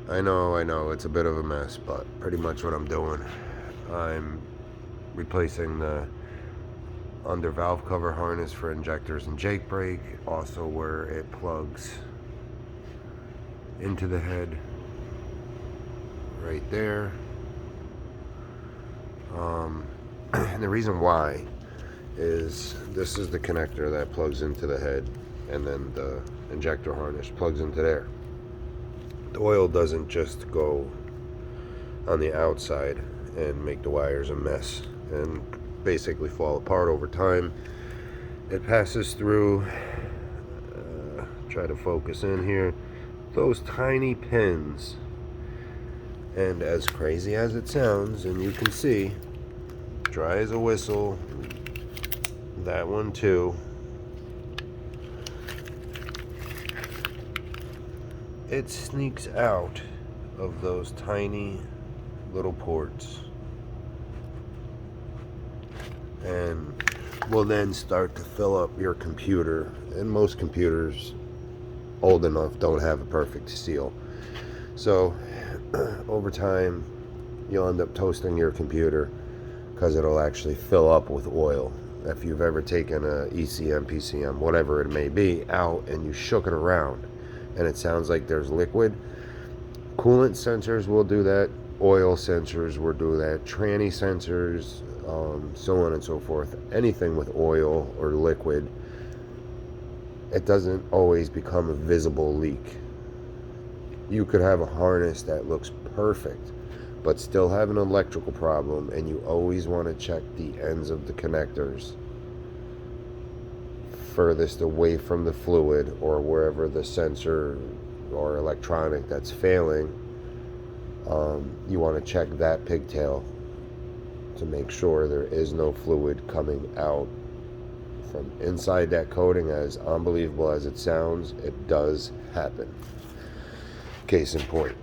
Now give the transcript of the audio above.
I know, it's a bit of a mess, but pretty much what I'm doing, I'm replacing the under valve cover harness for injectors and jake brake, also where it plugs into the head, right there. And the reason why is this is the connector that plugs into the head, and then the injector harness plugs into there. The oil doesn't just go on the outside and make the wires a mess and basically fall apart over time. It passes through, try to focus in here, those tiny pins. And as crazy as it sounds, and you can see, dry as a whistle, that one too, it sneaks out of those tiny little ports and will then start to fill up your computer. And most computers old enough don't have a perfect seal, so over time you'll end up toasting your computer because it'll actually fill up with oil. If you've ever taken a ECM, PCM, whatever it may be, out and you shook it around and it sounds like there's liquid, coolant sensors will do that, oil sensors will do that, tranny sensors, so on and so forth. Anything with oil or liquid, it doesn't always become a visible leak. You could have a harness that looks perfect but still have an electrical problem, and you always want to check the ends of the connectors furthest away from the fluid or wherever the sensor or electronic that's failing. You want to check that pigtail to make sure there is no fluid coming out from inside that coating. As unbelievable as it sounds, it does happen. Case in point.